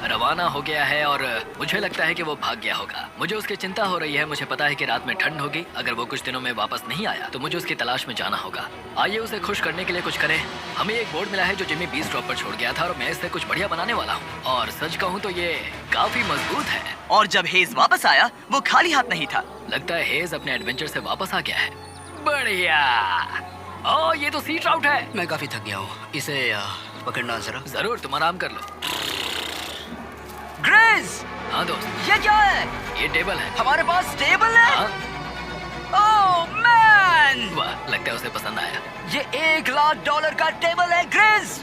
रवाना हो गया है और मुझे लगता है कि वो भाग गया होगा। मुझे उसकी चिंता हो रही है। मुझे पता है कि रात में ठंड होगी। अगर वो कुछ दिनों में वापस नहीं आया तो मुझे उसकी तलाश में जाना होगा। आइए उसे खुश करने के लिए कुछ करें। हमें एक बोर्ड मिला है जो जिमी बीस ड्रॉप पर छोड़ गया था और मैं इससे कुछ बढ़िया बनाने वाला हूँ। और सच कहूँ तो ये काफी मजबूत है। और जब हेज वापस आया वो खाली हाथ नहीं था। लगता है हेज अपने एडवेंचर से वापस आ गया है। बढ़िया। ओह, ये तो सी ट्राउट है। मैं काफी थक गया हूँ, इसे पकड़ना जरा। जरूर, तुम आराम कर लो। ग्रिज, हाँ दोस्त, ये क्या है? ये टेबल है। हमारे पास टेबल है। हाँ? ओह मैन, वाह, लगता है उसे पसंद आया। ये $1,00,000 का टेबल है ग्रिज।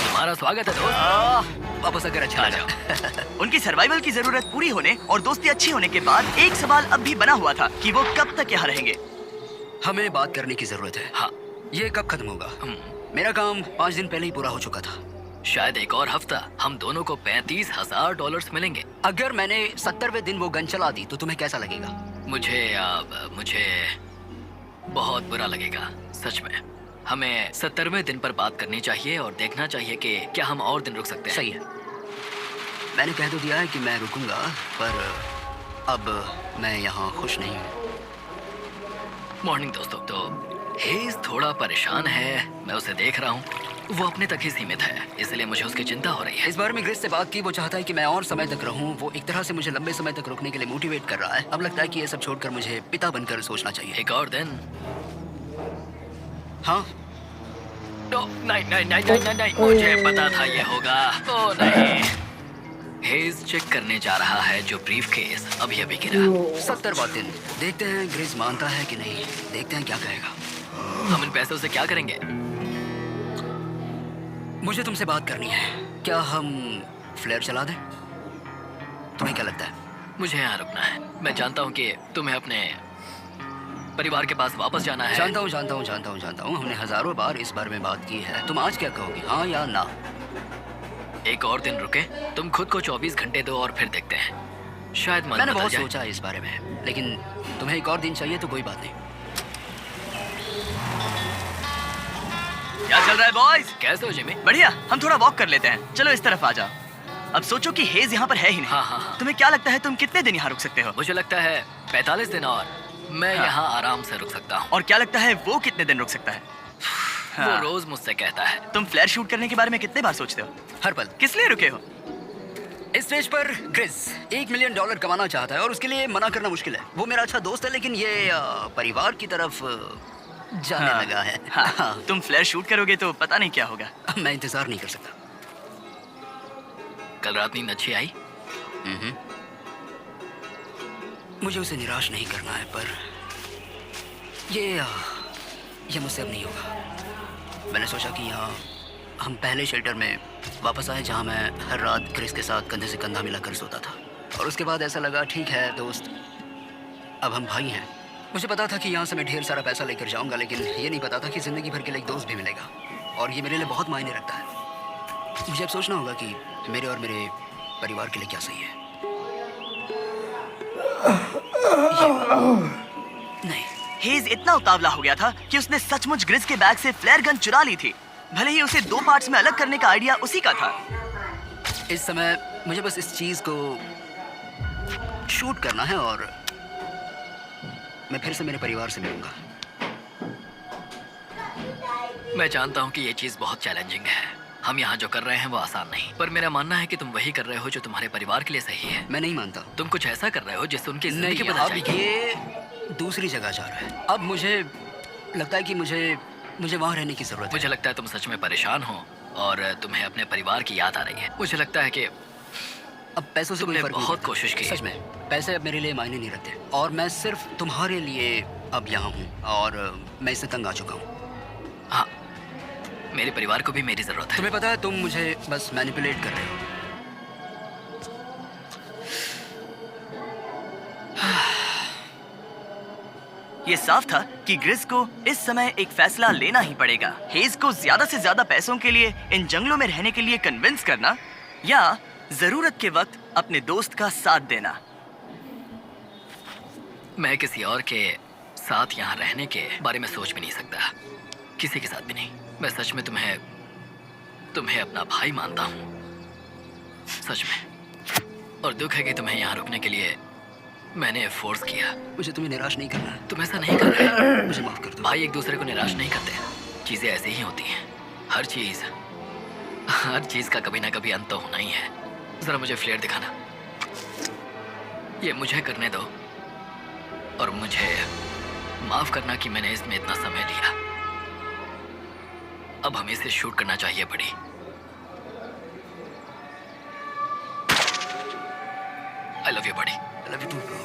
तुम्हारा स्वागत है दोस्त। वापस अगर अच्छा आ आ जाओ। उनकी सर्वाइवल की जरूरत पूरी होने और दोस्ती अच्छी होने के बाद एक सवाल अब भी बना हुआ था कि वो कब तक यहाँ रहेंगे। हमें बात करने की जरूरत है। हाँ। ये कब खत्म होगा? मेरा काम 5 दिन पहले ही पूरा हो चुका था। शायद एक और हफ्ता। हम दोनों को $35,000 मिलेंगे। अगर मैंने 70वें दिन वो गन चला दी तो तुम्हें कैसा लगेगा? मुझे बहुत बुरा लगेगा, सच में। हमें 70वें दिन पर बात करनी चाहिए और देखना चाहिए कि क्या हम और दिन रुक सकते हैं। सही है। मैंने कह तो दिया है कि मैं रुकूंगा, पर अब मैं यहाँ खुश नहीं हूँ। मॉर्निंग दोस्तों। तो हेज थोड़ा परेशान है, मैं उसे देख रहा हूँ। वो अपने तक ही सीमित है, इसलिए मुझे उसकी चिंता हो रही है। इस बार में ग्रिस से बात की, वो चाहता है कि मैं और समय तक रहूं। वो एक तरह से मुझे लंबे समय तक रुकने के लिए मोटिवेट कर रहा है। अब लगता है कि ये सब छोड़कर मुझे पिता बनकर सोचना चाहिए। एक और दिन? हाँ, नहीं, मुझे पता था ये होगा। ओ नहीं। हेज चेक करने जा रहा है जो ब्रीफकेस अभी अभी गिरा। 70वां दिन। देखते हैं ग्रिस मानता है कि नहीं। देखते हैं क्या कहेगा। हम इन पैसों से क्या करेंगे? मुझे तुमसे बात करनी है। क्या हम फ्लेयर चला दें? तुम्हें क्या लगता है? मुझे यहाँ रुकना है। मैं जानता हूँ कि तुम्हें अपने परिवार के पास वापस जाना है। जानता हूँ। हमने हजारों बार इस बारे में बात की है। तुम आज क्या कहोगे, हाँ या ना? एक और दिन रुके। तुम खुद को 24 घंटे दो और फिर देखते हैं। शायद मन मैंने बदल बहुत जाए। सोचा है इस बारे में, लेकिन तुम्हें एक और दिन चाहिए तो कोई बात नहीं। क्या चल रहा है बॉयज? कैसे हो जिमी? बढ़िया। हम थोड़ा वॉक कर लेते हैं। चलो इस तरफ आ जाओ। अब सोचो कि हेज यहाँ पर है ही नहीं। हाँ। तुम्हें क्या लगता है तुम कितने दिन यहाँ रुक सकते हो? मुझे लगता है 45 दिन और मैं हाँ। यहाँ आराम से रुक सकता हूँ। और क्या लगता है वो कितने दिन रुक सकता है? वो रोज मुझसे कहता है। तुम फ्लेयर शूट करने के बारे में कितने बार सोचते हो? हर पल। किस लिए रुके हो? इस स्टेज पर ग्रिस $1 मिलियन कमाना चाहता है और उसके लिए मना करना मुश्किल है। वो मेरा अच्छा दोस्त है, लेकिन ये परिवार की तरफ जाने लगा है। हाँ। तुम फ्लेयर शूट करोगे तो पता नहीं क्या होगा। मैं इंतजार नहीं कर सकता। कल रात नींद अच्छी आई? मुझे उसे निराश नहीं करना है, पर ये मुझसे अब नहीं होगा। मैंने सोचा कि यहाँ हम पहले शेल्टर में वापस आए जहाँ मैं हर रात क्रिस के साथ कंधे से कंधा मिलाकर सोता था। और उसके बाद ऐसा लगा, ठीक है दोस्त, अब हम भाई हैं। मुझे पता था कि यहाँ से मैं ढेर सारा पैसा लेकर जाऊँगा, लेकिन ये नहीं पता था कि ज़िंदगी भर के लिए एक दोस्त भी मिलेगा। और ये मेरे लिए बहुत मायने रखता है। मुझे अब सोचना होगा कि मेरे और मेरे परिवार के लिए क्या सही है। नहीं। हेज इतना उतावला हो गया था कि उसने सचमुच ग्रिस के बैग से फ्लेयर गन चुरा ली थी। भले ही उसे 2 पार्ट्स में अलग करने का आइडिया उसी का था। इस समय मुझे बस इस चीज को शूट करना है और मैं फिर से मेरे परिवार से मिलूंगा। मैं जानता हूँ कि ये चीज बहुत चैलेंजिंग है। हम यहाँ जो कर रहे हैं वो आसान नहीं, पर मेरा मानना है कि तुम वही कर रहे हो जो तुम्हारे परिवार के लिए सही है। मैं नहीं मानता। तुम कुछ ऐसा कर रहे हो जिससे उनकी जिंदगी नहीं, बदल अब जाएगी। ये दूसरी जगह जा रहा है। अब मुझे लगता है कि मुझे वहाँ रहने की जरूरत है। मुझे लगता है तुम सच में परेशान हो और तुम्हें अपने परिवार की याद आ रही है। मुझे लगता है कि अब पैसों से कोई तुमने फर्क नहीं बहुत पड़ता। कोशिश की। सच में पैसे अब मेरे लिए मायने नहीं रखते और मैं सिर्फ तुम्हारे लिए अब यहाँ हूँ और मैं इससे तंग आ चुका हूँ। हाँ, मेरे परिवार को भी मेरी जरूरत है। तुम्हें पता है, तुम मुझे बस मैनिपुलेट कर रहे हो। ये साफ था कि ग्रिस को इस समय एक फैसला लेना ही पड़ेगा। हेज को ज्यादा से ज्यादा पैसों के लिए इन जंगलों में रहने के लिए कन्विंस करना या जरूरत के वक्त अपने दोस्त का साथ देना। मैं किसी और के साथ यहाँ रहने के बारे में सोच भी नहीं सकता, किसी के साथ भी नहीं। मैं सच में तुम्हें अपना भाई मानता हूँ। सच में। और दुख है कि तुम्हें यहाँ रुकने के लिए मैंने फोर्स किया। मुझे तुम्हें निराश नहीं करना है। तुम ऐसा नहीं कर रहे। मुझे माफ कर दो। भाई एक दूसरे को निराश नहीं करते, चीजें ऐसे ही होती हैं। हर चीज का कभी ना कभी अंत तो होना ही है। जरा मुझे फ्लेयर दिखाना। ये मुझे करने दो और मुझे माफ करना कि मैंने इसमें इतना समय लिया। अब हमें इसे शूट करना चाहिए बड़ी। आई लव यू बड़ी। I love you too, bro.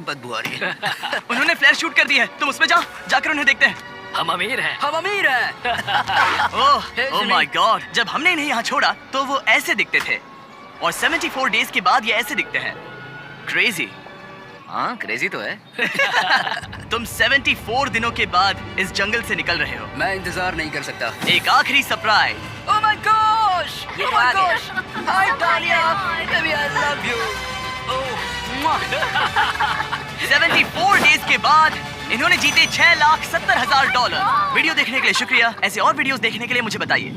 बदबू आ रही है। उन्होंने फ्लैश शूट कर दी है, तुम उसमें जाकर उन्हें देखते हैं। हम अमीर हैं। हम अमीर हैं। ओह माय गॉड, जब हमने इन्हें यहाँ छोड़ा तो वो ऐसे दिखते थे और 74 डेज के बाद ये ऐसे दिखते हैं। क्रेजी। हाँ क्रेजी तो है। तुम 74 दिनों के बाद इस जंगल से निकल रहे हो। मैं इंतजार नहीं कर सकता। एक आखिरी सरप्राइज। Oh my gosh! ये तो आ गया। Hi Talia, baby I love you. Oh, mwah. 74 days के बाद इन्होंने जीते $6,70,000। वीडियो देखने के लिए शुक्रिया। ऐसे और वीडियोस देखने के लिए मुझे बताइए।